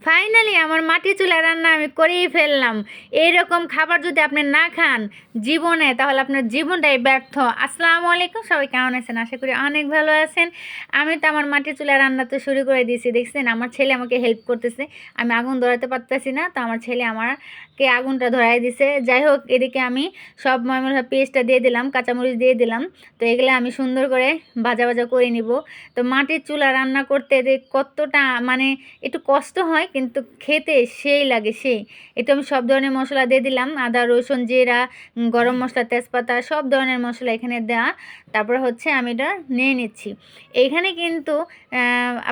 Finally আমার মাটি চুলায় রান্না আমি করেই ফেললাম। এইরকম খাবার যদি আপনি না খান জীবনে, তাহলে আপনার জীবনটাই ব্যর্থ। আসসালামু আলাইকুম, সবাই কেমন আছেন? আশা করি অনেক ভালো আছেন। আমি তো আমার মাটি চুলায় রান্না তো শুরু করে দিয়েছি। দেখছেন আমার ছেলে আমাকে হেল্প করতেছে। আমি আগুন ধরাতে পারতেছি না, তো আমার ছেলে আমাকে আগুনটা ধরাই দিছে। যাই হোক, এদিকে আমি সব মশলা পেস্টটা দিয়ে দিলাম, কাঁচামরিচ দিয়ে দিলাম। তো এগুলো আমি সুন্দর করে ভাজা ভাজা করে নিব। তো মাটির চুলা রান্না করতে যে কতটা মানে একটু কষ্ট হয়, কিন্তু খেতে সেই লাগে সেই। একটু আমি সব ধরনের মশলা দিয়ে দিলাম, আদা রসুন জিরা, গরম মশলা তেজপাতা, সব ধরনের মশলা এখানে দেওয়া। তারপর হচ্ছে আমি এটা নিয়ে নিচ্ছি। এইখানে কিন্তু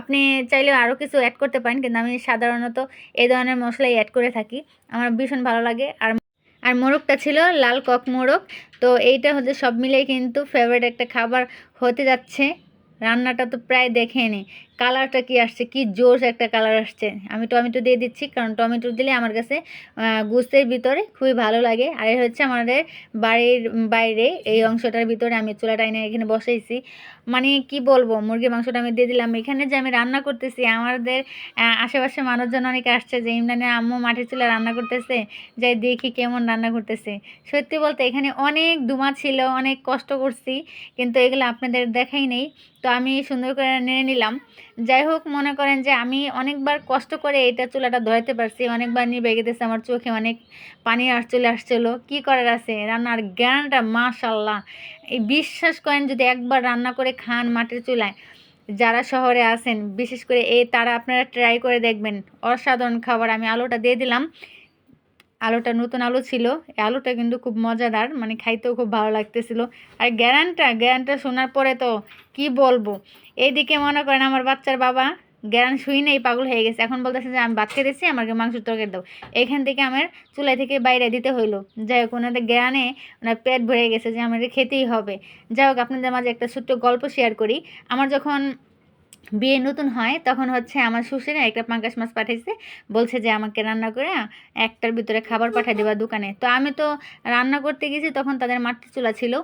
আপনি চাইলে আরও কিছু অ্যাড করতে পারেন, কিন্তু আমি সাধারণত এই ধরনের মশলাই অ্যাড করে থাকি। আমার ভীষণ ভালো লাগে। আর আর মোরগটা ছিল লাল কক মোরগ। তো এইটা হচ্ছে সব মিলেই কিন্তু ফেভারিট একটা খাবার হতে যাচ্ছে। রান্নাটা তো প্রায় দেখেনি, কালারটা কি আসছে, কি জোশ একটা কালার আসছে। আমি টমেটো দিয়ে দিচ্ছি, কারণ টমেটো দিলে আমার কাছে গোস্তের ভিতরে খুবই ভালো লাগে। আর এই হচ্ছে আমাদের বাড়ির বাইরে এই অংশটার ভিতরে আমি চুলাটা এনে এখানে বসাইছি। মানে কি বলবো, মুরগির মাংসটা আমি দিয়ে দিলাম। এখানে যে আমি রান্না করতেছি, আমাদের আশেপাশে মানুষজন অনেকে আসছে যে ইমরানের আম্মু মাটির চুলা রান্না করতেছে, যাই দেখি কেমন রান্না করতেছে। সত্যি বলতে এখানে অনেক ধোঁয়া ছিল, অনেক কষ্ট করছি, কিন্তু এগুলো আপনাদের দেখাই নেই। তো আমি সুন্দর করে নেড়ে নিলাম। যাই হোক, মনে করেন যে আমি অনেকবার কষ্ট করে এটা চুলাটা ধরাতে পারছি, অনেকবার নিয়ে গেছে, আমার চোখে অনেক পানি চলে আসছিলো। কী করার আছে, রান্নার জ্ঞানটা মাশাল্লাহ। এই বিশ্বাস করেন, যদি একবার রান্না করে খান মাটির চুলায়, যারা শহরে আছেন বিশেষ করে তারা আপনারা ট্রাই করে দেখবেন, অসাধারণ খাবার। আমি আলুটা দিয়ে দিলাম। আলুটা নতুন আলু ছিল, এই আলুটা কিন্তু খুব মজাদার, মানে খাইতেও খুব ভালো লাগতেছিল। আর গ্যারানটা শোনার পরে তো কি বলবো। এইদিকে মনে করেন আমার বাচ্চার বাবা গ্যারান শুই নেই, পাগল হয়ে গেছে। এখন বলতেছে যে আমি ভাত খেতেছি, আমাকে মাংস তরকারি দাও। এখান থেকে আমার চুলাই থেকে বাইরে দিতে হইলো। যাই হোক, ওনাদের গ্যারানে ওনার পেট ভরে গেছে যে আমাদের খেতেই হবে। যাই হোক, আপনাদের মাঝে একটা ছোট্ট গল্প শেয়ার করি। আমার যখন বিয়ে নতুন হয়, তখন হচ্ছে আমার শ্বশুরে একটা পাঙ্গাস মাছ পাঠাইছে, বলছে যে আমাকে রান্না করে একটার ভিতরে খাবার পাঠিয়ে দেবা দোকানে। তো আমি তো রান্না করতে গেছি, তখন তাদের মাটির চুলা ছিল,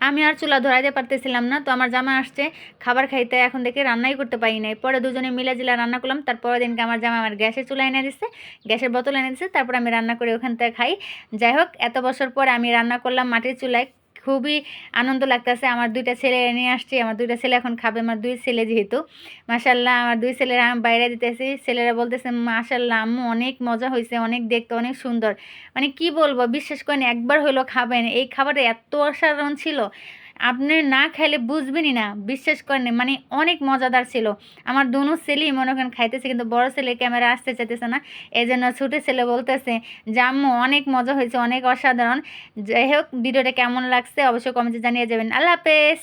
আমি আর চুলা ধরাইতে পারতেছিলাম না। তো আমার জামা আসছে খাবার খাইতে, এখন দেখে রান্নাই করতে পারি নাই। পরে দুজনে মিলে জিলা রান্না করলাম। তারপরের দিনকে আমার জামা আমার গ্যাসের চুলা এনে দিচ্ছে, গ্যাসের বোতল এনে দিচ্ছে, তারপর আমি রান্না করে ওখান থেকে খাই। যাই হোক, এত বছর পর আমি রান্না করলাম মাটির চুলায়, খুবই আনন্দ লাগতেছে। আমার দুইটা ছেলে নিয়ে আসছি, আমার দুইটা ছেলে এখন খাবে। আমার দুই ছেলে যেহেতু, মাশাল্লাহ, আমার দুই ছেলেরা আমি বাইরে দিতেছি। ছেলেরা বলতেছে মাশাল্লাহ আম্মু অনেক মজা হয়েছে, অনেক দেখতে অনেক সুন্দর। মানে কি বলবো, বিশ্বাস করেন একবার হলো খাবেন, এই খাবারটা এত অসাধারণ ছিল, আপনি না খাইলে বুঝবেনই না। বিশ্বাস করেন, মানে অনেক মজাদার ছিল। আমার দুনো ছেলেই মনে করেন খাইতেছে, কিন্তু বড় ছেলে ক্যামেরা আসতে চাইতেছে না। এই জন্য ছোটো ছেলে বলতেছে যে আম্মু অনেক মজা হয়েছে, অনেক অসাধারণ। যাই হোক, ভিডিওটা কেমন লাগছে অবশ্যই কমেন্টে জানিয়ে যাবেন। আল্লাহ হাফেজ।